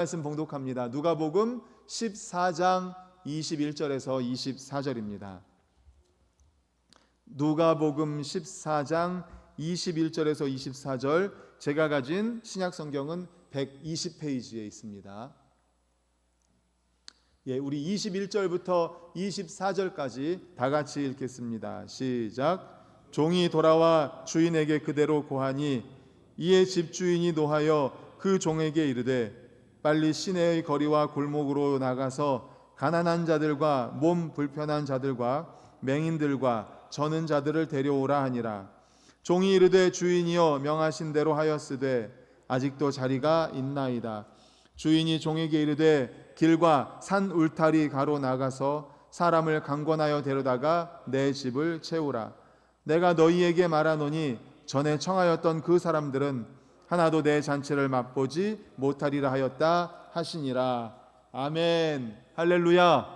말씀 봉독합니다. 누가복음 14장 21절에서 24절입니다. 누가복음 14장 21절에서 24절, 제가 가진 신약 성경은 120페이지에 있습니다. 우리 21절부터 24절까지 다 같이 읽겠습니다. 시작. 종이 돌아와 주인에게 그대로 고하니 이에 집주인이 노하여 그 종에게 이르되 빨리 시내의 거리와 골목으로 나가서 가난한 자들과 몸 불편한 자들과 맹인들과 저는 자들을 데려오라 하니라. 종이 이르되 주인이여 명하신 대로 하였으되 아직도 자리가 있나이다. 주인이 종에게 이르되 길과 산 울타리 가로 나가서 사람을 강권하여 데려다가 내 집을 채우라. 내가 너희에게 말하노니 전에 청하였던 그 사람들은 하나도 내 잔치를 맛보지 못하리라 하였다 하시니라. 아멘. 할렐루야.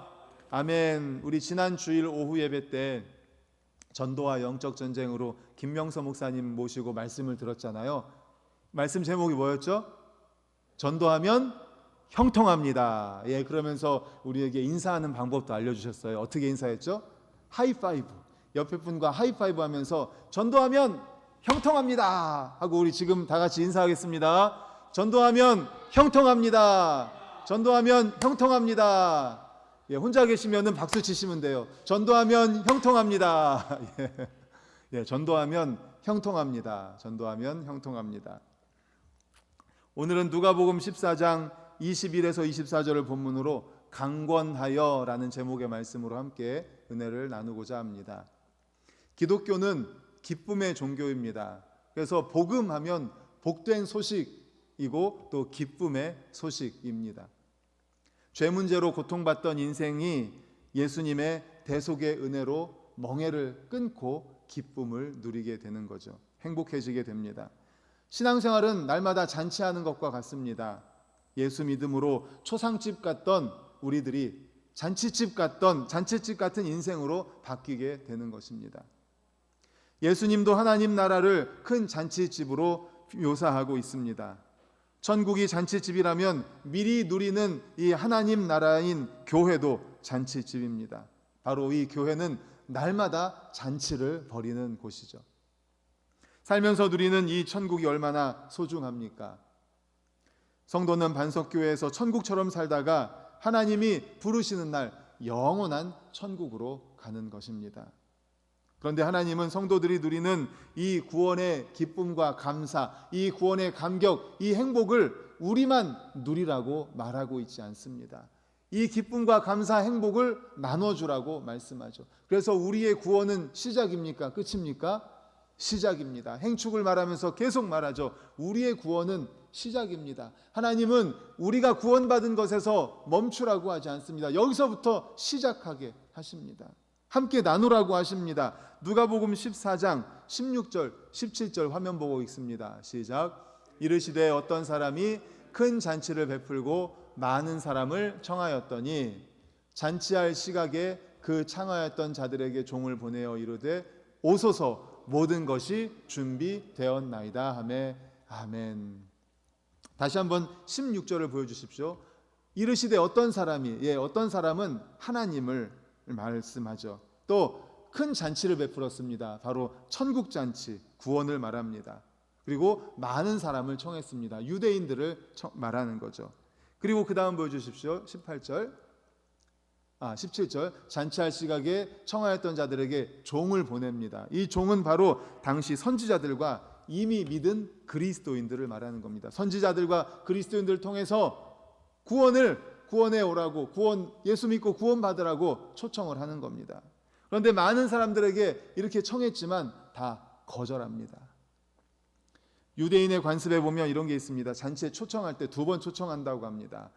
아멘. 우리 지난 주일 오후 예배 때 전도와 영적 전쟁으로 김명서 목사님 모시고 말씀을 들었잖아요. 말씀 제목이 뭐였죠? 전도하면 형통합니다. 그러면서 우리에게 인사하는 방법도 알려주셨어요. 어떻게 인사했죠? 하이파이브. 옆에 분과 하이파이브 하면서 전도하면 형통합니다 하고 우리 지금 다 같이 인사하겠습니다. 전도하면 형통합니다. 전도하면 형통합니다. 혼자 계시면은 박수 치시면 돼요. 전도하면 형통합니다. 전도하면 형통합니다. 전도하면 형통합니다. 오늘은 누가복음 14장 21에서 24절을 본문으로 강권하여 라는 제목의 말씀으로 함께 은혜를 나누고자 합니다. 기독교는 기쁨의 종교입니다. 그래서 복음하면 복된 소식이고 또 기쁨의 소식입니다. 죄 문제로 고통받던 인생이 예수님의 대속의 은혜로 멍에를 끊고 기쁨을 누리게 되는 거죠. 행복해지게 됩니다. 신앙생활은 날마다 잔치하는 것과 같습니다. 예수 믿음으로 초상집 갔던 우리들이 잔치집 같은 인생으로 바뀌게 되는 것입니다. 예수님도 하나님 나라를 큰 잔치집으로 묘사하고 있습니다. 천국이 잔치집이라면 미리 누리는 이 하나님 나라인 교회도 잔치집입니다. 바로 이 교회는 날마다 잔치를 벌이는 곳이죠. 살면서 누리는 이 천국이 얼마나 소중합니까? 성도는 반석교회에서 천국처럼 살다가 하나님이 부르시는 날 영원한 천국으로 가는 것입니다. 그런데 하나님은 성도들이 누리는 이 구원의 기쁨과 감사, 이 구원의 감격, 이 행복을 우리만 누리라고 말하고 있지 않습니다. 이 기쁨과 감사, 행복을 나눠주라고 말씀하죠. 그래서 우리의 구원은 시작입니까? 끝입니까? 시작입니다. 행축을 말하면서 계속 말하죠. 우리의 구원은 시작입니다. 하나님은 우리가 구원받은 것에서 멈추라고 하지 않습니다. 여기서부터 시작하게 하십니다. 함께 나누라고 하십니다. 누가복음 14장 16절 17절 화면 보고 있습니다. 시작. 이르시되 어떤 사람이 큰 잔치를 베풀고 많은 사람을 청하였더니 잔치할 시각에 그 청하였던 자들에게 종을 보내어 이르되 오소서 모든 것이 준비되었나이다 하매 아멘. 다시 한번 16절을 보여주십시오. 이르시되 어떤 사람이 어떤 사람은 하나님을 말씀하죠. 또 큰 잔치를 베풀었습니다. 바로 천국 잔치, 구원을 말합니다. 그리고 많은 사람을 청했습니다. 유대인들을 말하는 거죠. 그리고 그 다음 보여주십시오. 17절 잔치할 시각에 청하였던 자들에게 종을 보냅니다. 이 종은 바로 당시 선지자들과 이미 믿은 그리스도인들을 말하는 겁니다. 선지자들과 그리스도인들을 통해서 구원에 오라고, 예수 믿고 구원 받으라고 초청을 하는 겁니다. 그런데 많은 사람들에게 이렇게 청했지만 다 거절합니다. 유대인의 관습에 보면 이런 게 있습니다. 잔치에 초청할 때 2번 초청한다고 합니다.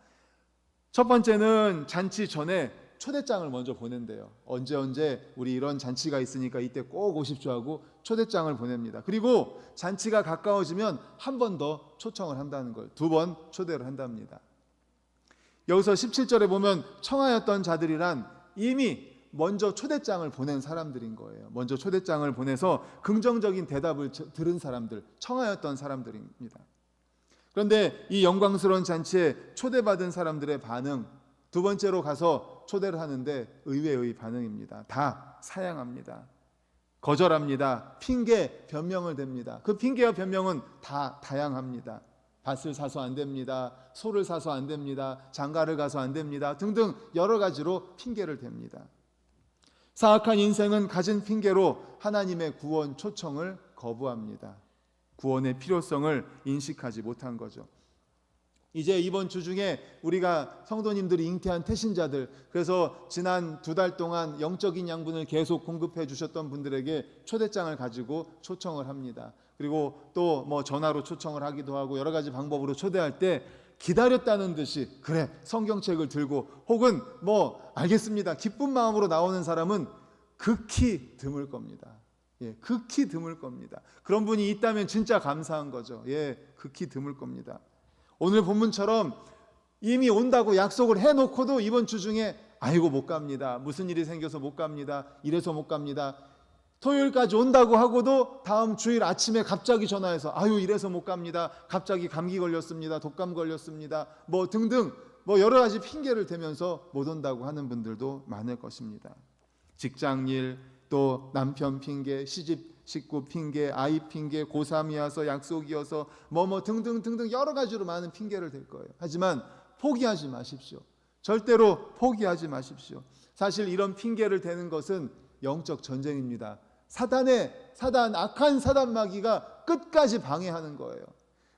첫 번째는 잔치 전에 초대장을 먼저 보낸대요. 언제 우리 이런 잔치가 있으니까 이때 꼭 오십시오 하고 초대장을 보냅니다. 그리고 잔치가 가까워지면 한 번 더 초청을 한다는 걸, 2번 초대를 한답니다. 여기서 17절에 보면 청하였던 자들이란 이미 먼저 초대장을 보낸 사람들인 거예요. 먼저 초대장을 보내서 긍정적인 대답을 들은 사람들, 청하였던 사람들입니다. 그런데 이 영광스러운 잔치에 초대받은 사람들의 반응, 두 번째로 가서 초대를 하는데 의외의 반응입니다. 다 사양합니다. 거절합니다. 핑계, 변명을 댑니다. 그 핑계와 변명은 다 다양합니다. 밭을 사서 안 됩니다. 소를 사서 안 됩니다. 장가를 가서 안 됩니다. 등등 여러 가지로 핑계를 댑니다. 사악한 인생은 가진 핑계로 하나님의 구원 초청을 거부합니다. 구원의 필요성을 인식하지 못한 거죠. 이제 이번 주 중에 우리가 성도님들이 잉태한 태신자들, 그래서 지난 2달 동안 영적인 양분을 계속 공급해 주셨던 분들에게 초대장을 가지고 초청을 합니다. 그리고 또 뭐 전화로 초청을 하기도 하고 여러 가지 방법으로 초대할 때 기다렸다는 듯이 그래 성경책을 들고 혹은 뭐 알겠습니다 기쁜 마음으로 나오는 사람은 극히 드물 겁니다. 극히 드물 겁니다. 그런 분이 있다면 진짜 감사한 거죠. 극히 드물 겁니다. 오늘 본문처럼 이미 온다고 약속을 해놓고도 이번 주 중에 아이고 못 갑니다. 무슨 일이 생겨서 못 갑니다. 이래서 못 갑니다. 토요일까지 온다고 하고도 다음 주일 아침에 갑자기 전화해서 아유 이래서 못 갑니다. 갑자기 감기 걸렸습니다. 독감 걸렸습니다. 뭐 등등 뭐 여러 가지 핑계를 대면서 못 온다고 하는 분들도 많을 것입니다. 직장일, 또 남편 핑계, 시집 식구 핑계, 아이 핑계, 고3이어서 약속이어서 뭐뭐 등등 여러 가지로 많은 핑계를 댈 거예요. 하지만 포기하지 마십시오. 절대로 포기하지 마십시오. 사실 이런 핑계를 대는 것은 영적 전쟁입니다. 악한 사단 마귀가 끝까지 방해하는 거예요.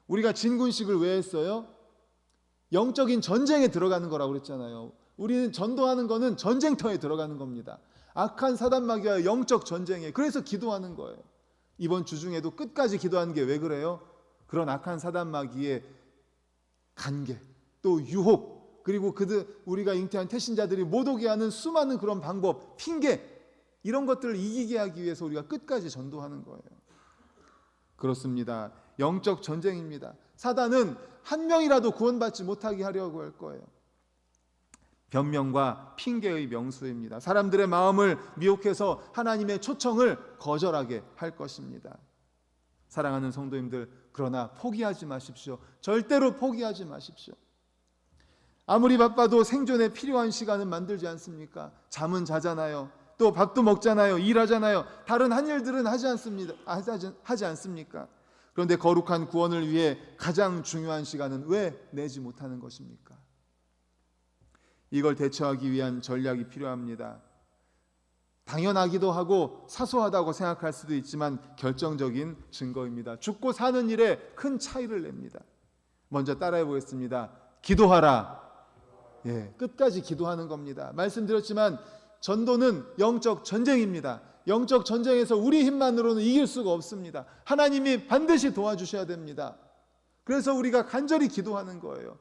우리가 진군식을 왜 했어요? 영적인 전쟁에 들어가는 거라고 그랬잖아요. 우리는 전도하는 거는 전쟁터에 들어가는 겁니다. 악한 사단 마귀와 영적 전쟁에, 그래서 기도하는 거예요. 이번 주 중에도 끝까지 기도하는 게 왜 그래요? 그런 악한 사단 마귀의 간계, 또 유혹, 그리고 우리가 잉태한 태신자들이 못 오게 하는 수많은 그런 방법, 핑계, 이런 것들을 이기게 하기 위해서 우리가 끝까지 전도하는 거예요. 그렇습니다. 영적 전쟁입니다. 사단은 한 명이라도 구원받지 못하게 하려고 할 거예요. 변명과 핑계의 명수입니다. 사람들의 마음을 미혹해서 하나님의 초청을 거절하게 할 것입니다. 사랑하는 성도님들, 그러나 포기하지 마십시오. 절대로 포기하지 마십시오. 아무리 바빠도 생존에 필요한 시간은 만들지 않습니까? 잠은 자잖아요. 또 밥도 먹잖아요. 일하잖아요. 다른 한 일들은 하지 않습니까? 그런데 거룩한 구원을 위해 가장 중요한 시간은 왜 내지 못하는 것입니까? 이걸 대처하기 위한 전략이 필요합니다. 당연하기도 하고 사소하다고 생각할 수도 있지만 결정적인 증거입니다. 죽고 사는 일에 큰 차이를 냅니다. 먼저 따라해 보겠습니다. 기도하라. 끝까지 기도하는 겁니다. 말씀드렸지만 전도는 영적 전쟁입니다. 영적 전쟁에서 우리 힘만으로는 이길 수가 없습니다. 하나님이 반드시 도와주셔야 됩니다. 그래서 우리가 간절히 기도하는 거예요.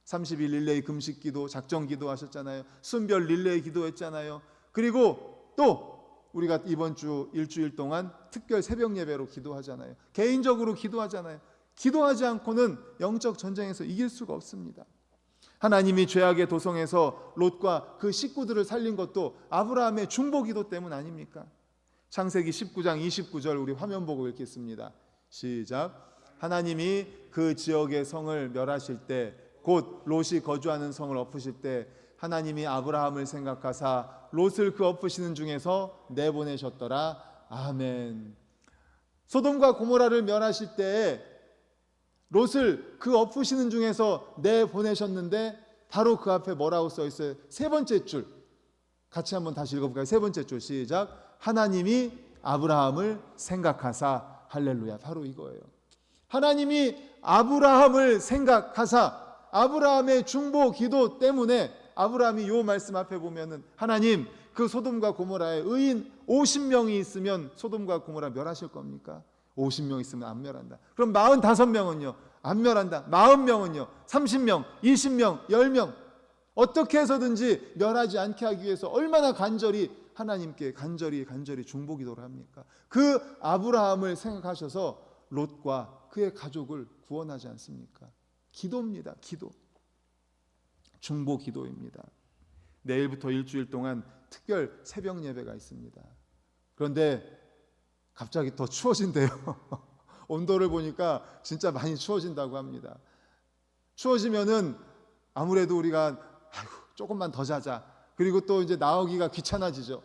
30일 릴레이 금식 기도, 작정 기도 하셨잖아요. 순별 릴레이 기도했잖아요. 그리고 또 우리가 이번 주 일주일 동안 특별 새벽 예배로 기도하잖아요. 개인적으로 기도하잖아요. 기도하지 않고는 영적 전쟁에서 이길 수가 없습니다. 하나님이 죄악의 도성에서 롯과 그 식구들을 살린 것도 아브라함의 중보 기도 때문 아닙니까? 창세기 19장 29절 우리 화면 보고 읽겠습니다. 시작. 하나님이 그 지역의 성을 멸하실 때, 곧 롯이 거주하는 성을 엎으실 때 하나님이 아브라함을 생각하사 롯을 그 엎으시는 중에서 내보내셨더라. 아멘. 소돔과 고모라를 멸하실 때에 롯을 그 엎으시는 중에서 내보내셨는데 바로 그 앞에 뭐라고 써 있어요? 세 번째 줄 같이 한번 다시 읽어볼까요? 세 번째 줄 시작. 하나님이 아브라함을 생각하사. 할렐루야. 바로 이거예요. 하나님이 아브라함을 생각하사, 아브라함의 중보 기도 때문에 아브라함이 요 말씀 앞에 보면은 하나님 그 소돔과 고모라에 의인 50명이 있으면 소돔과 고모라 멸하실 겁니까? 50명 있으면 안 멸한다. 그럼 45명은요? 안 멸한다. 40명은요? 30명, 20명, 10명 어떻게 해서든지 멸하지 않게 하기 위해서 얼마나 간절히 하나님께 간절히 중보 기도를 합니까? 그 아브라함을 생각하셔서 롯과 그의 가족을 구원하지 않습니까? 기도입니다. 기도. 중보 기도입니다. 내일부터 일주일 동안 특별 새벽 예배가 있습니다. 그런데 갑자기 더 추워진대요. 온도를 보니까 진짜 많이 추워진다고 합니다. 추워지면은 아무래도 우리가 아이고 조금만 더 자자. 그리고 또 이제 나오기가 귀찮아지죠.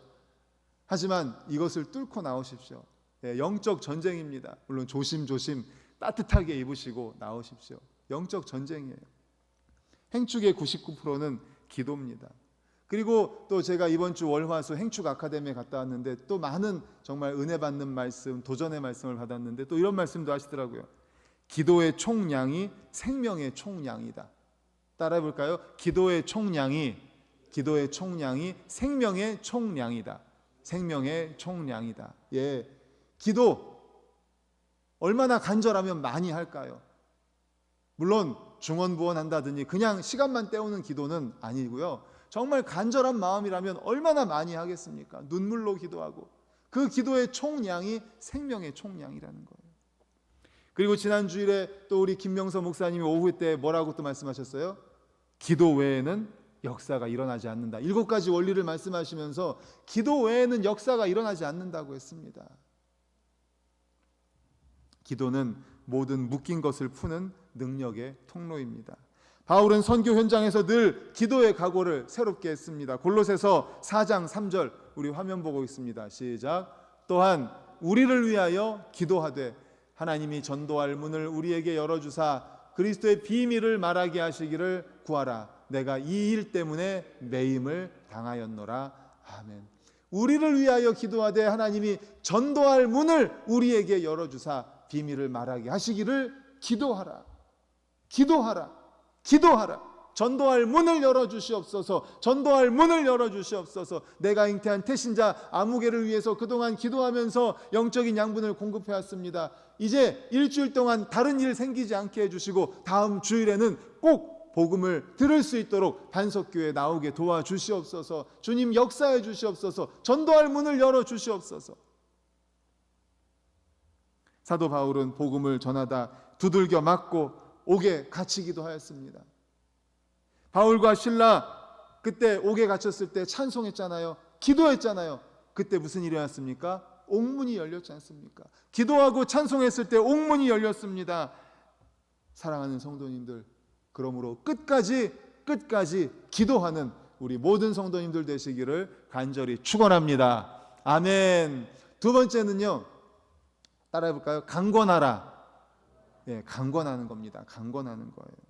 하지만 이것을 뚫고 나오십시오. 영적 전쟁입니다. 물론 조심조심 따뜻하게 입으시고 나오십시오. 영적 전쟁이에요. 행축의 99%는 기도입니다. 그리고 또 제가 이번 주 월화수 행축 아카데미에 갔다 왔는데 또 많은 정말 은혜 받는 말씀, 도전의 말씀을 받았는데 또 이런 말씀도 하시더라고요. 기도의 총량이 생명의 총량이다. 따라해 볼까요? 기도의 총량이 생명의 총량이다. 생명의 총량이다. 예, 기도 얼마나 간절하면 많이 할까요? 물론 중언부언한다더니 그냥 시간만 때우는 기도는 아니고요. 정말 간절한 마음이라면 얼마나 많이 하겠습니까? 눈물로 기도하고 그 기도의 총량이 생명의 총량이라는 거예요. 그리고 지난 주일에 또 우리 김명서 목사님이 오후 때 뭐라고 또 말씀하셨어요? 기도 외에는 역사가 일어나지 않는다. 7가지 원리를 말씀하시면서 기도 외에는 역사가 일어나지 않는다고 했습니다. 기도는 모든 묶인 것을 푸는 능력의 통로입니다. 바울은 선교 현장에서 늘 기도의 각오를 새롭게 했습니다. 골로새서 4장 3절 우리 화면 보고 있습니다. 시작. 또한 우리를 위하여 기도하되 하나님이 전도할 문을 우리에게 열어주사 그리스도의 비밀을 말하게 하시기를 구하라. 내가 이 일 때문에 매임을 당하였노라. 아멘. 우리를 위하여 기도하되 하나님이 전도할 문을 우리에게 열어주사 비밀을 말하게 하시기를 기도하라. 전도할 문을 열어주시옵소서. 전도할 문을 열어주시옵소서. 내가 잉태한 태신자 아무개를 위해서 그동안 기도하면서 영적인 양분을 공급해왔습니다. 이제 일주일 동안 다른 일 생기지 않게 해주시고 다음 주일에는 꼭 복음을 들을 수 있도록 반석교회 나오게 도와주시옵소서. 주님 역사해 주시옵소서. 전도할 문을 열어주시옵소서. 사도 바울은 복음을 전하다 두들겨 맞고 옥에 갇히기도 하였습니다. 바울과 실라 그때 옥에 갇혔을 때 찬송했잖아요. 기도했잖아요. 그때 무슨 일이 일어났습니까? 옥문이 열렸지 않습니까? 기도하고 찬송했을 때 옥문이 열렸습니다. 사랑하는 성도님들, 그러므로 끝까지 기도하는 우리 모든 성도님들 되시기를 간절히 축원합니다. 아멘. 두 번째는요, 따라해 볼까요? 강권하라. 예, 강권하는 겁니다. 강권하는 거예요.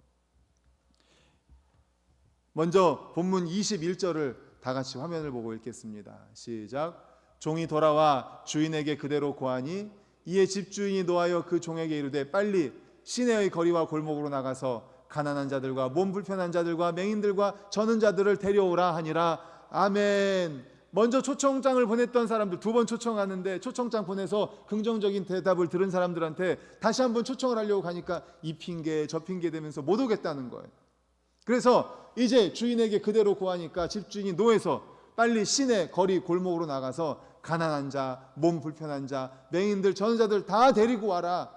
먼저 본문 21절을 다 같이 화면을 보고 읽겠습니다. 시작. 종이 돌아와 주인에게 그대로 고하니 이에 집주인이 노하여 그 종에게 이르되 빨리 시내의 거리와 골목으로 나가서 가난한 자들과 몸 불편한 자들과 맹인들과 저는 자들을 데려오라 하니라. 아멘. 먼저 초청장을 보냈던 사람들 2번 초청하는데 초청장 보내서 긍정적인 대답을 들은 사람들한테 다시 한번 초청을 하려고 가니까 이 핑계 저 핑계 대면서 못 오겠다는 거예요. 그래서 이제 주인에게 그대로 고하니까 집주인이 노해서 빨리 시내 거리 골목으로 나가서 가난한 자, 몸 불편한 자, 맹인들, 전자들 다 데리고 와라.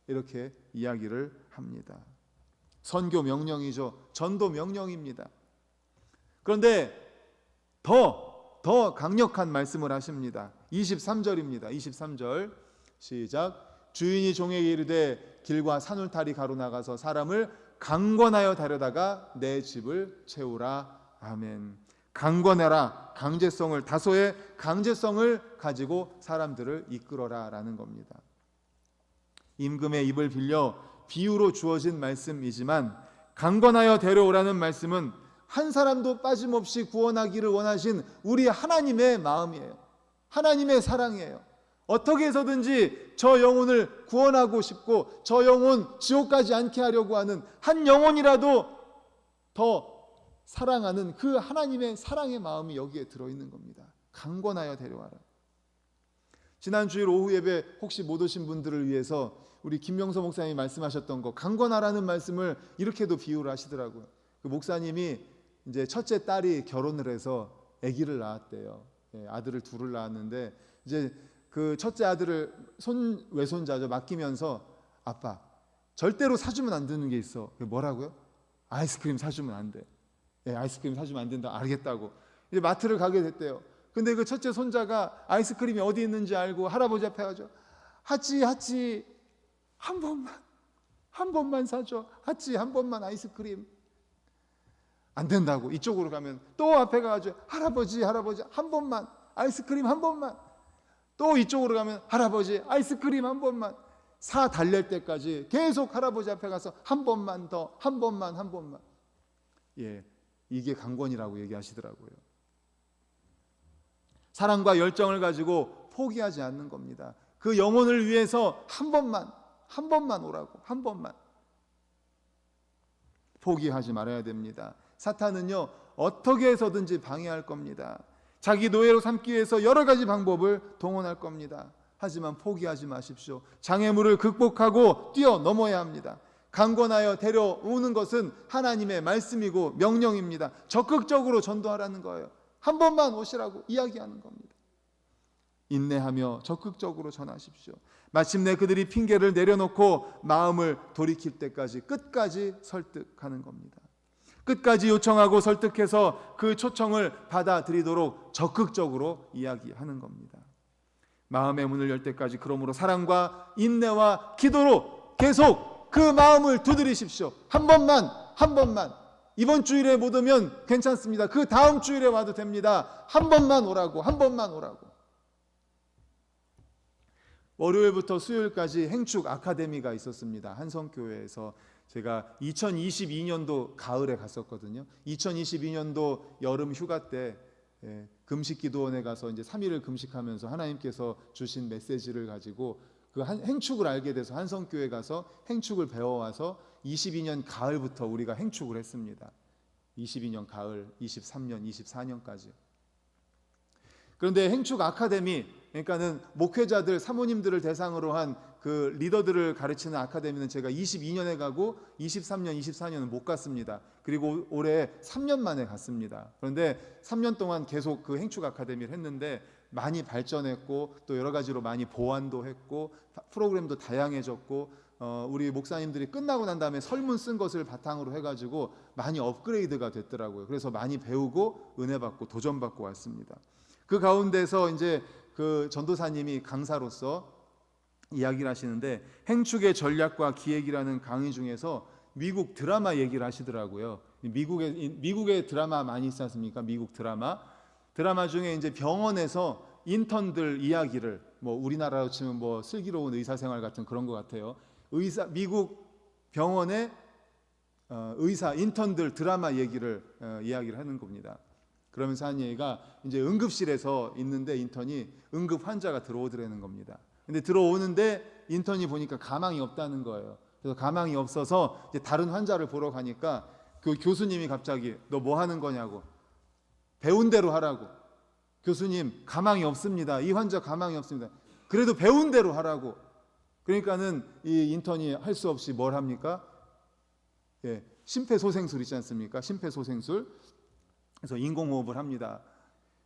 이렇게 이야기를 합니다. 선교 명령이죠. 전도 명령입니다. 그런데 더 강력한 말씀을 하십니다. 23절입니다. 23절 시작. 주인이 종에게 이르되 길과 산울타리 가로 나가서 사람을 강권하여 데려다가 내 집을 채우라. 아멘. 강권해라. 강제성을, 다소의 강제성을 가지고 사람들을 이끌어라 라는 겁니다. 임금의 입을 빌려 비유로 주어진 말씀이지만 강권하여 데려오라는 말씀은 한 사람도 빠짐없이 구원하기를 원하신 우리 하나님의 마음이에요. 하나님의 사랑이에요. 어떻게 해서든지 저 영혼을 구원하고 싶고 저 영혼 지옥 가지 않게 하려고 하는 한 영혼이라도 더 사랑하는 그 하나님의 사랑의 마음이 여기에 들어있는 겁니다. 강권하여 데려와라. 지난 주일 오후 예배 혹시 못 오신 분들을 위해서 우리 김명서 목사님이 말씀하셨던 거, 강권하라는 말씀을 이렇게도 비유를 하시더라고요. 그 목사님이 이제 첫째 딸이 결혼을 해서 아기를 낳았대요. 아들을 둘을 낳았는데 이제 그 첫째 아들을 외손자죠 맡기면서 아빠 절대로 사주면 안 되는 게 있어. 뭐라고요? 아이스크림 사주면 안 돼. 아이스크림 사주면 안 된다. 알겠다고. 이제 마트를 가게 됐대요. 근데 그 첫째 손자가 아이스크림이 어디 있는지 알고 할아버지 앞에 가죠. 하치 한 한 번만 사줘. 하치 한 번만 아이스크림. 안 된다고. 이쪽으로 가면 또 앞에 가가지고 할아버지 한 번만 아이스크림 한 번만. 또 이쪽으로 가면 할아버지 아이스크림 한 번만. 사 달랠 때까지 계속 할아버지 앞에 가서 한 번만 더, 한 번만. 예, 이게 강권이라고 얘기하시더라고요. 사랑과 열정을 가지고 포기하지 않는 겁니다. 그 영혼을 위해서 한 번만 오라고. 한 번만. 포기하지 말아야 됩니다. 사탄은요, 어떻게 해서든지 방해할 겁니다. 자기 노예로 삼기 위해서 여러 가지 방법을 동원할 겁니다. 하지만 포기하지 마십시오. 장애물을 극복하고 뛰어넘어야 합니다. 강권하여 데려오는 것은 하나님의 말씀이고 명령입니다. 적극적으로 전도하라는 거예요. 한 번만 오시라고 이야기하는 겁니다. 인내하며 적극적으로 전하십시오. 마침내 그들이 핑계를 내려놓고 마음을 돌이킬 때까지 끝까지 설득하는 겁니다. 끝까지 요청하고 설득해서 그 초청을 받아들이도록 적극적으로 이야기하는 겁니다. 마음의 문을 열 때까지 그러므로 사랑과 인내와 기도로 계속 그 마음을 두드리십시오. 한 번만. 이번 주일에 못 오면 괜찮습니다. 그 다음 주일에 와도 됩니다. 한 번만 오라고. 월요일부터 수요일까지 행축 아카데미가 있었습니다. 한성교회에서 제가 2022년도 가을에 갔었거든요. 2022년도 여름 휴가 때 금식기도원에 가서 이제 3일을 금식하면서 하나님께서 주신 메시지를 가지고 그 행축을 알게 돼서 한성교회 가서 행축을 배워와서 22년 가을부터 우리가 행축을 했습니다. 22년 가을, 23년, 24년까지. 그런데 행축 아카데미, 그러니까는 목회자들, 사모님들을 대상으로 한 그 리더들을 가르치는 아카데미는 제가 22년에 가고 23년, 24년은 못 갔습니다. 그리고 올해 3년 만에 갔습니다. 그런데 3년 동안 계속 그 행축 아카데미를 했는데 많이 발전했고 또 여러 가지로 많이 보완도 했고 프로그램도 다양해졌고 우리 목사님들이 끝나고 난 다음에 설문 쓴 것을 바탕으로 해가지고 많이 업그레이드가 됐더라고요. 그래서 많이 배우고 은혜 받고 도전 받고 왔습니다. 그 가운데서 이제 그 전도사님이 강사로서 이야기를 하시는데 행축의 전략과 기획이라는 강의 중에서 미국 드라마 얘기를 하시더라고요. 미국의 드라마 많이 있지 않습니까? 미국 드라마 중에 이제 병원에서 인턴들 이야기를 뭐 우리나라로 치면 뭐 슬기로운 의사생활 같은 그런 것 같아요. 미국 병원의 의사 인턴들 드라마 얘기를 이야기를 하는 겁니다. 그러면서 한 얘기가 이제 응급실에서 있는데 인턴이 응급 환자가 들어오더라는 겁니다. 근데 들어오는데 인턴이 보니까 가망이 없다는 거예요. 그래서 가망이 없어서 이제 다른 환자를 보러 가니까 그 교수님이 갑자기 너 뭐 하는 거냐고. 배운 대로 하라고. 교수님 가망이 없습니다. 이 환자 가망이 없습니다. 그래도 배운 대로 하라고. 그러니까는 이 인턴이 할 수 없이 뭘 합니까? 예, 심폐소생술 있지 않습니까? 심폐소생술. 그래서 인공호흡을 합니다.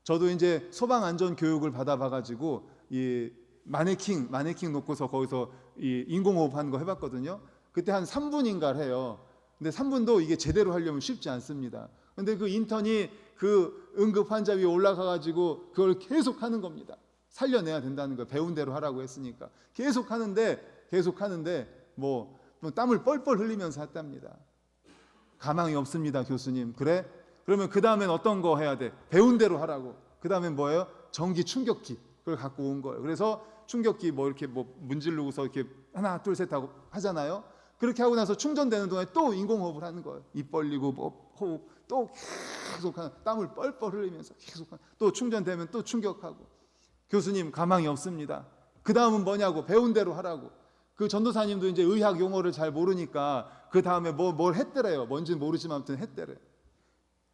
저도 이제 소방안전 교육을 받아봐가지고 이 마네킹 놓고서 거기서 이 인공호흡 하는 거 해봤거든요. 그때 한 3분인가를 해요. 근데 3분도 이게 제대로 하려면 쉽지 않습니다. 근데 그 인턴이 그 응급 환자 위에 올라가가지고 그걸 계속 하는 겁니다. 살려내야 된다는 거예요. 배운 대로 하라고 했으니까. 계속 하는데 뭐 땀을 뻘뻘 흘리면서 했답니다. 가망이 없습니다, 교수님. 그래? 그러면 그 다음엔 어떤 거 해야 돼? 배운 대로 하라고. 그 다음엔 뭐예요? 전기 충격기. 그걸 갖고 온 거예요. 그래서 충격기 뭐 이렇게 뭐 문지르고서 이렇게 하나 둘 셋 하고 하잖아요. 그렇게 하고 나서 충전되는 동안에 또 인공호흡을 하는 거예요. 입 벌리고 뭐 호흡 또 계속 땀을 뻘뻘 흘리면서 계속 또 충전되면 또 충격하고. 교수님 가망이 없습니다. 그 다음은 뭐냐고. 배운 대로 하라고. 그 전도사님도 이제 의학 용어를 잘 모르니까 그 다음에 뭘 했더래요. 뭔지는 모르지만 아무튼 했더래.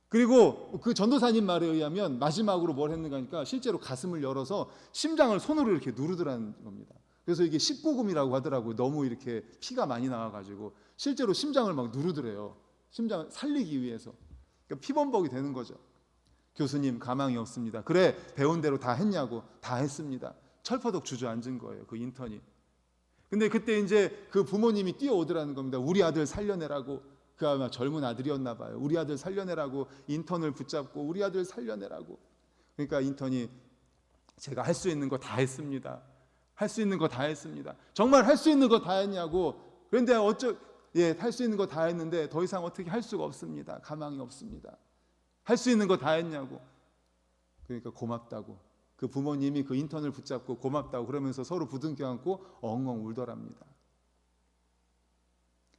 그리고 그 전도사님 말에 의하면 마지막으로 뭘 했는가 하니까 실제로 가슴을 열어서 심장을 손으로 이렇게 누르더라는 겁니다. 그래서 이게 19금이라고 하더라고요. 너무 이렇게 피가 많이 나와가지고 실제로 심장을 막 누르더래요. 심장을 살리기 위해서. 그러니까 피범벅이 되는 거죠. 교수님 가망이 없습니다. 그래 배운 대로 다 했냐고. 다 했습니다. 철퍼덕 주저앉은 거예요. 그 인턴이. 근데 그때 이제 그 부모님이 뛰어오더라는 겁니다. 우리 아들 살려내라고. 그 아마 젊은 아들이었나 봐요. 우리 아들 살려내라고 인턴을 붙잡고 우리 아들 살려내라고. 그러니까 인턴이 제가 할 수 있는 거 다 했습니다. 할 수 있는 거 다 했습니다. 정말 할 수 있는 거 다 했냐고. 그런데 할 수 있는 거 다 했는데 더 이상 어떻게 할 수가 없습니다. 가망이 없습니다. 할 수 있는 거 다 했냐고. 그러니까 고맙다고. 그 부모님이 그 인턴을 붙잡고 고맙다고 그러면서 서로 부둥켜 안고 엉엉 울더랍니다.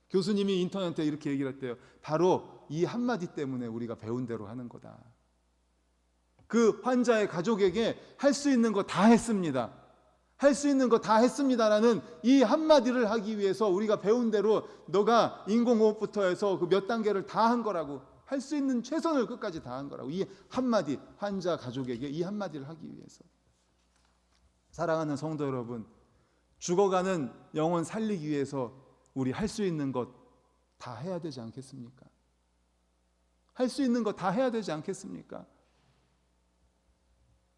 교수님이 인턴한테 이렇게 얘기를 했대요. 바로 이 한마디 때문에 우리가 배운 대로 하는 거다. 그 환자의 가족에게 할 수 있는 거 다 했습니다. 할 수 있는 거 다 했습니다라는 이 한마디를 하기 위해서 우리가 배운 대로 너가 인공호흡부터 해서 그 몇 단계를 다 한 거라고, 할 수 있는 최선을 끝까지 다 한 거라고. 이 한마디, 환자 가족에게 이 한마디를 하기 위해서. 사랑하는 성도 여러분, 죽어가는 영혼 살리기 위해서 우리 할 수 있는 것 다 해야 되지 않겠습니까? 할 수 있는 것 다 해야 되지 않겠습니까?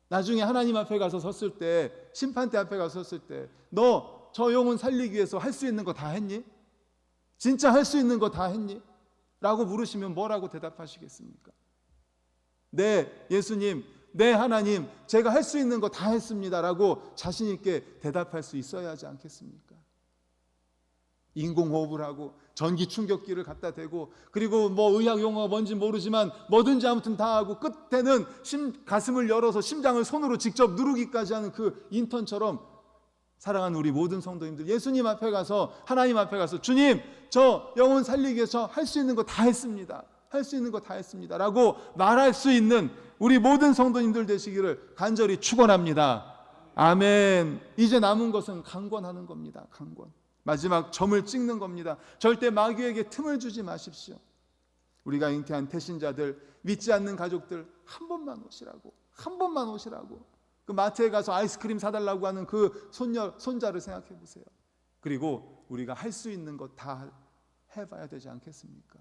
나중에 하나님 앞에 가서 섰을 때, 심판대 앞에 가서 섰을 때, 너 저 영혼 살리기 위해서 할 수 있는 거 다 했니? 진짜 할 수 있는 거 다 했니? 라고 물으시면 뭐라고 대답하시겠습니까? 네, 예수님, 네, 하나님, 제가 할 수 있는 거 다 했습니다 라고 자신 있게 대답할 수 있어야 하지 않겠습니까? 인공호흡을 하고 전기 충격기를 갖다 대고, 그리고 뭐 의학 용어가 뭔지 모르지만 뭐든지 아무튼 다 하고, 끝에는 가슴을 열어서 심장을 손으로 직접 누르기까지 하는 그 인턴처럼, 사랑하는 우리 모든 성도님들, 예수님 앞에 가서, 하나님 앞에 가서, 주님, 저 영혼 살리기 위해서 할 수 있는 거 다 했습니다, 할 수 있는 거 다 했습니다 라고 말할 수 있는 우리 모든 성도님들 되시기를 간절히 축원합니다. 아멘. 이제 남은 것은 강권하는 겁니다. 강권. 마지막 점을 찍는 겁니다. 절대 마귀에게 틈을 주지 마십시오. 우리가 잉태한 태신자들, 믿지 않는 가족들, 한 번만 오시라고, 한 번만 오시라고. 그 마트에 가서 아이스크림 사달라고 하는 그 손자를 생각해 보세요. 그리고 우리가 할 수 있는 것 다 해봐야 되지 않겠습니까?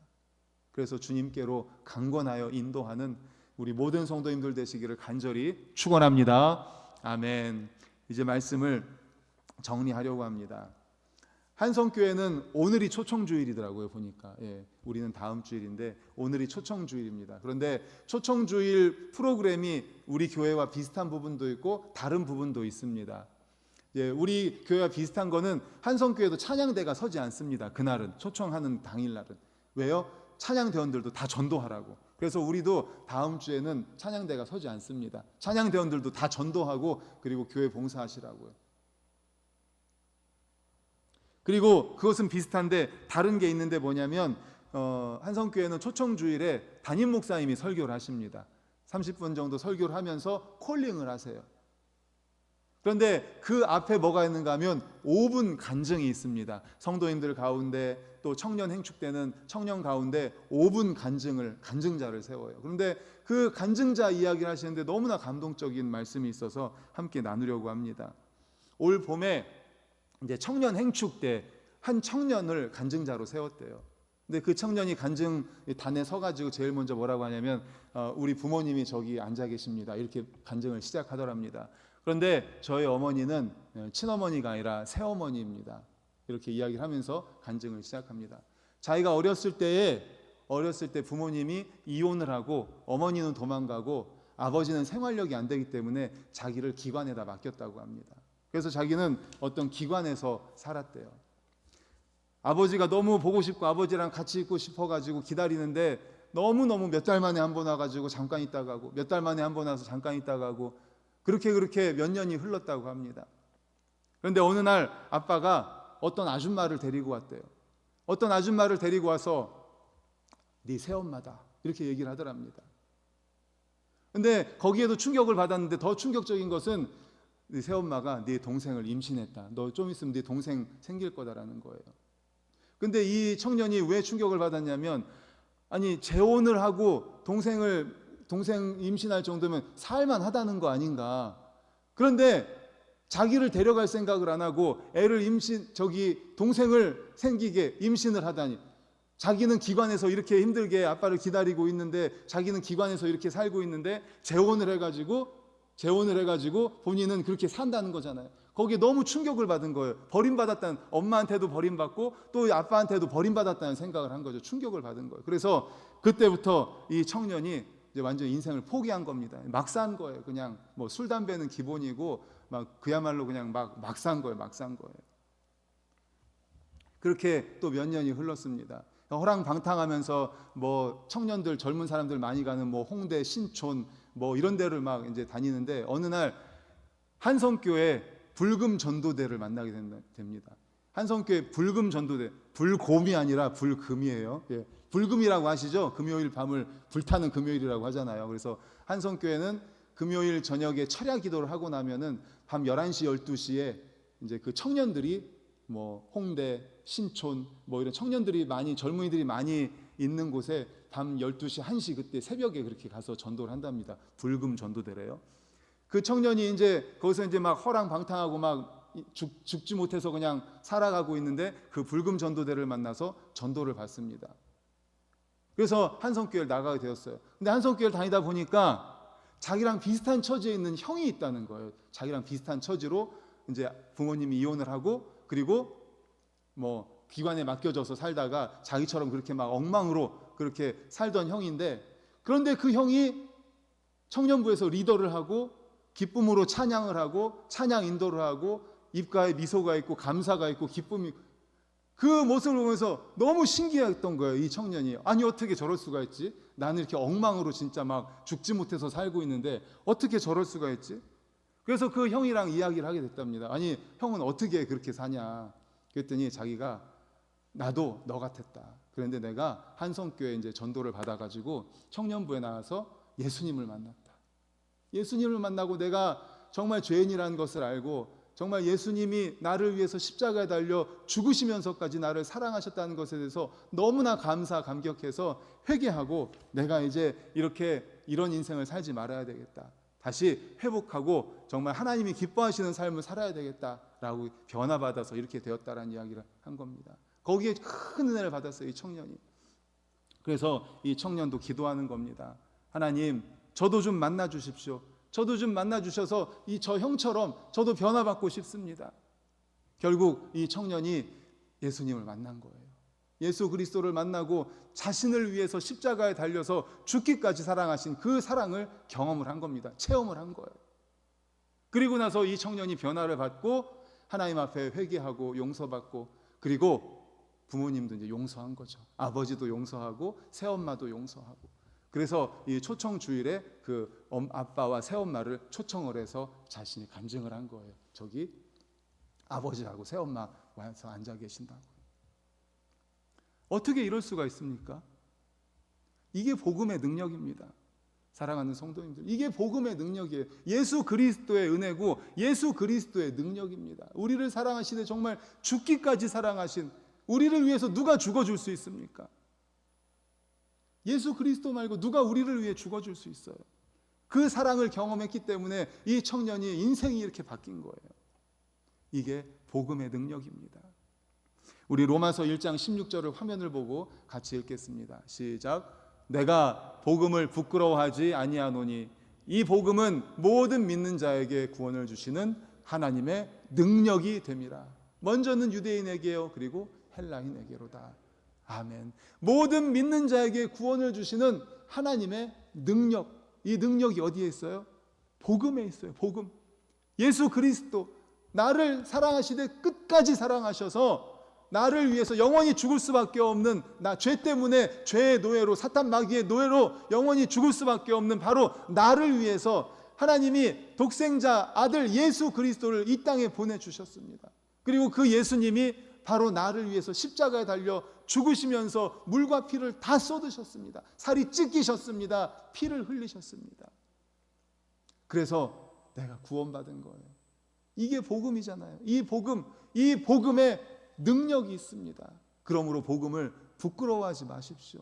그래서 주님께로 강권하여 인도하는 우리 모든 성도님들 되시기를 간절히 축원합니다. 아멘. 이제 말씀을 정리하려고 합니다. 한성교회는 오늘이 초청주일이더라고요, 보니까. 우리는 다음 주일인데 오늘이 초청주일입니다. 그런데 초청주일 프로그램이 우리 교회와 비슷한 부분도 있고 다른 부분도 있습니다. 우리 교회와 비슷한 거는 한성교회도 찬양대가 서지 않습니다. 그날은, 초청하는 당일날은. 왜요? 찬양대원들도 다 전도하라고. 그래서 우리도 다음 주에는 찬양대가 서지 않습니다. 찬양대원들도 다 전도하고 그리고 교회 봉사하시라고요. 그리고 그것은 비슷한데 다른 게 있는데 뭐냐면, 한성교회는 초청주일에 담임 목사님이 설교를 하십니다. 30분 정도 설교를 하면서 콜링을 하세요. 그런데 그 앞에 뭐가 있는가 하면 5분 간증이 있습니다. 성도님들 가운데, 또 청년 행축 때는 청년 가운데 5분 간증자를 세워요. 그런데 그 간증자 이야기를 하시는데 너무나 감동적인 말씀이 있어서 함께 나누려고 합니다. 올 봄에 이제 청년 행축 때 한 청년을 간증자로 세웠대요. 근데 그 청년이 간증단에 서가지고 제일 먼저 뭐라고 하냐면, 우리 부모님이 저기 앉아 계십니다, 이렇게 간증을 시작하더랍니다. 그런데 저희 어머니는 친어머니가 아니라 새어머니입니다, 이렇게 이야기를 하면서 간증을 시작합니다. 자기가 어렸을 때 부모님이 이혼을 하고 어머니는 도망가고 아버지는 생활력이 안 되기 때문에 자기를 기관에다 맡겼다고 합니다. 그래서 자기는 어떤 기관에서 살았대요. 아버지가 너무 보고 싶고 아버지랑 같이 있고 싶어가지고 기다리는데 너무너무 몇 달 만에 한 번 와가지고 잠깐 있다 가고, 몇 달 만에 한 번 와서 잠깐 있다 가고, 그렇게 몇 년이 흘렀다고 합니다. 그런데 어느 날 아빠가 어떤 아줌마를 데리고 왔대요. 어떤 아줌마를 데리고 와서 네 새엄마다, 이렇게 얘기를 하더랍니다. 근데 거기에도 충격을 받았는데 더 충격적인 것은 네 새엄마가 네 동생을 임신했다, 너 좀 있으면 네 동생 생길 거다라는 거예요. 근데 이 청년이 왜 충격을 받았냐면, 아니 재혼을 하고 동생 임신할 정도면 살만하다는 거 아닌가. 그런데 자기를 데려갈 생각을 안 하고 애를 동생을 생기게 임신을 하다니. 자기는 기관에서 이렇게 힘들게 아빠를 기다리고 있는데, 자기는 기관에서 이렇게 살고 있는데 재혼을 해가지고 본인은 그렇게 산다는 거잖아요. 거기에 너무 충격을 받은 거예요. 버림받았다는, 엄마한테도 버림받고 또 아빠한테도 버림받았다는 생각을 한 거죠. 충격을 받은 거예요. 그래서 그때부터 이 청년이 이제 완전 인생을 포기한 겁니다. 막 산 거예요. 그냥 뭐 술 담배는 기본이고 막 그야말로 그냥 막 산 거예요. 그렇게 또 몇 년이 흘렀습니다. 호랑방탕하면서 뭐 청년들, 젊은 사람들 많이 가는 뭐 홍대, 신촌 뭐 이런 데를 막 이제 다니는데, 어느 날 한성교회 불금 전도대를 만나게 됩니다. 한성교회 불금 전도대, 불곰이 아니라 불금이에요. 예. 불금이라고 하시죠? 금요일 밤을 불타는 금요일이라고 하잖아요. 그래서 한성교회는 금요일 저녁에 철야 기도를 하고 나면은 밤 11시, 12시에 이제 그 청년들이 뭐 홍대, 신촌 뭐 이런 청년들이 많이, 젊은이들이 많이 있는 곳에 밤 12시, 1시 그때 새벽에 그렇게 가서 전도를 한답니다. 불금 전도대래요. 그 청년이 이제 거기서 이제 막 허랑방탕하고 막 죽지 못해서 그냥 살아가고 있는데, 그 불금 전도대를 만나서 전도를 받습니다. 그래서 한성교회를 나가게 되었어요. 근데 한성교회를 다니다 보니까 자기랑 비슷한 처지에 있는 형이 있다는 거예요. 자기랑 비슷한 처지로 이제 부모님이 이혼을 하고, 그리고 뭐 기관에 맡겨져서 살다가 자기처럼 그렇게 막 엉망으로 그렇게 살던 형인데, 그런데 그 형이 청년부에서 리더를 하고 기쁨으로 찬양을 하고 찬양 인도를 하고 입가에 미소가 있고 감사가 있고 기쁨이, 그 모습을 보면서 너무 신기했던 거예요. 이 청년이, 아니 어떻게 저럴 수가 있지? 나는 이렇게 엉망으로 진짜 막 죽지 못해서 살고 있는데 어떻게 저럴 수가 있지? 그래서 그 형이랑 이야기를 하게 됐답니다. 아니 형은 어떻게 그렇게 사냐? 그랬더니 자기가, 나도 너 같았다. 그런데 내가 한성교회 이제 전도를 받아가지고 청년부에 나와서 예수님을 만났다. 예수님을 만나고 내가 정말 죄인이라는 것을 알고, 정말 예수님이 나를 위해서 십자가에 달려 죽으시면서까지 나를 사랑하셨다는 것에 대해서 너무나 감격해서 회개하고, 내가 이제 이런 인생을 살지 말아야 되겠다. 다시 회복하고 정말 하나님이 기뻐하시는 삶을 살아야 되겠다라고 변화받아서 이렇게 되었다라는 이야기를 한 겁니다. 거기에 큰 은혜를 받았어요, 이 청년이. 그래서 이 청년도 기도하는 겁니다. 하나님, 저도 좀 만나 주십시오. 저도 좀 만나 주셔서 저 형처럼 저도 변화받고 싶습니다. 결국 이 청년이 예수님을 만난 거예요. 예수 그리스도를 만나고 자신을 위해서 십자가에 달려서 죽기까지 사랑하신 그 사랑을 경험을 한 겁니다. 체험을 한 거예요. 그리고 나서 이 청년이 변화를 받고 하나님 앞에 회개하고 용서받고, 그리고 부모님도 이제 용서한 거죠. 아버지도 용서하고 새엄마도 용서하고. 그래서 이 초청 주일에 그 아빠와 새엄마를 초청을 해서 자신이 간증을 한 거예요. 저기 아버지하고 새엄마 와서 앉아 계신다고. 어떻게 이럴 수가 있습니까? 이게 복음의 능력입니다. 사랑하는 성도님들, 이게 복음의 능력이에요. 예수 그리스도의 은혜고 예수 그리스도의 능력입니다. 우리를 사랑하시되 정말 죽기까지 사랑하신, 우리를 위해서 누가 죽어줄 수 있습니까? 예수 그리스도 말고 누가 우리를 위해 죽어줄 수 있어요? 그 사랑을 경험했기 때문에 이 청년이 인생이 이렇게 바뀐 거예요. 이게 복음의 능력입니다. 우리 로마서 1장 16절을 화면을 보고 같이 읽겠습니다. 시작. 내가 복음을 부끄러워하지 아니하노니 이 복음은 모든 믿는 자에게 구원을 주시는 하나님의 능력이 됨이라. 먼저는 유대인에게요, 그리고 헬라인에게로다. 아멘. 모든 믿는 자에게 구원을 주시는 하나님의 능력, 이 능력이 어디에 있어요? 복음에 있어요. 복음. 예수 그리스도, 나를 사랑하시되 끝까지 사랑하셔서 나를 위해서 영원히 죽을 수밖에 없는, 나 죄 때문에 죄의 노예로, 사탄 마귀의 노예로 영원히 죽을 수밖에 없는 바로 나를 위해서 하나님이 독생자 아들 예수 그리스도를 이 땅에 보내주셨습니다. 그리고 그 예수님이 바로 나를 위해서 십자가에 달려 죽으시면서 물과 피를 다 쏟으셨습니다. 살이 찢기셨습니다. 피를 흘리셨습니다. 그래서 내가 구원받은 거예요. 이게 복음이잖아요. 이 복음에 능력이 있습니다. 그러므로 복음을 부끄러워하지 마십시오.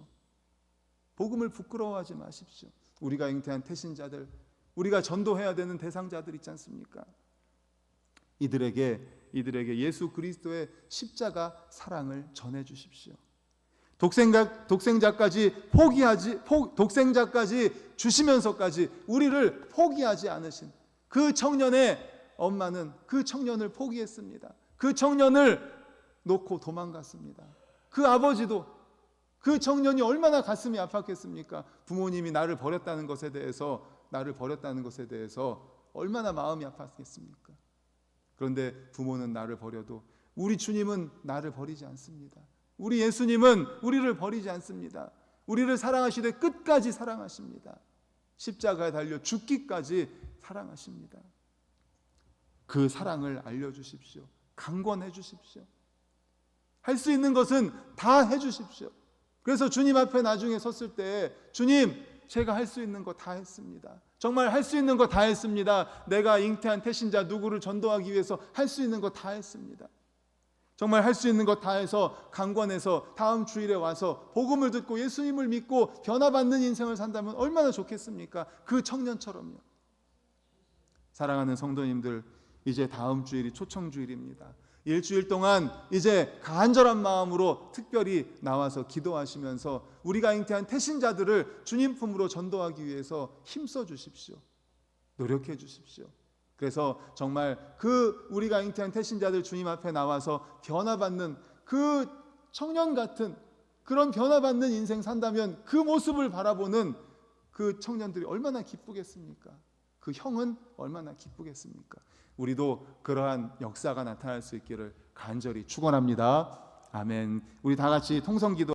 복음을 부끄러워하지 마십시오. 우리가 잉태한 태신자들, 우리가 전도해야 되는 대상자들 있지 않습니까? 이들에게 예수 그리스도의 십자가 사랑을 전해 주십시오. 독생자까지 독생자까지 주시면서까지 우리를 포기하지 않으신 그 청년의 엄마는 그 청년을 포기했습니다. 그 청년을 놓고 도망갔습니다. 그 아버지도, 그 청년이 얼마나 가슴이 아팠겠습니까? 부모님이 나를 버렸다는 것에 대해서 얼마나 마음이 아팠겠습니까? 그런데 부모는 나를 버려도 우리 주님은 나를 버리지 않습니다. 우리 예수님은 우리를 버리지 않습니다. 우리를 사랑하시되 끝까지 사랑하십니다. 십자가에 달려 죽기까지 사랑하십니다. 그 사랑을 알려주십시오. 강권해 주십시오. 할 수 있는 것은 다 해주십시오. 그래서 주님 앞에 나중에 섰을 때 주님, 제가 할 수 있는 거 다 했습니다. 정말 할 수 있는 거 다 했습니다. 내가 잉태한 태신자 누구를 전도하기 위해서 할 수 있는 거 다 했습니다. 정말 할 수 있는 것 다 해서 강권해서 다음 주일에 와서 복음을 듣고 예수님을 믿고 변화받는 인생을 산다면 얼마나 좋겠습니까? 그 청년처럼요. 사랑하는 성도님들, 이제 다음 주일이 초청주일입니다. 일주일 동안 이제 간절한 마음으로 특별히 나와서 기도하시면서 우리가 잉태한 태신자들을 주님 품으로 전도하기 위해서 힘써 주십시오. 노력해 주십시오. 그래서 정말 그 우리가 잉태한 태신자들 주님 앞에 나와서 변화받는 그 청년 같은 그런 변화받는 인생 산다면 그 모습을 바라보는 그 청년들이 얼마나 기쁘겠습니까? 그 형은 얼마나 기쁘겠습니까? 우리도 그러한 역사가 나타날 수 있기를 간절히 축원합니다. 아멘. 우리 다 같이 통성기도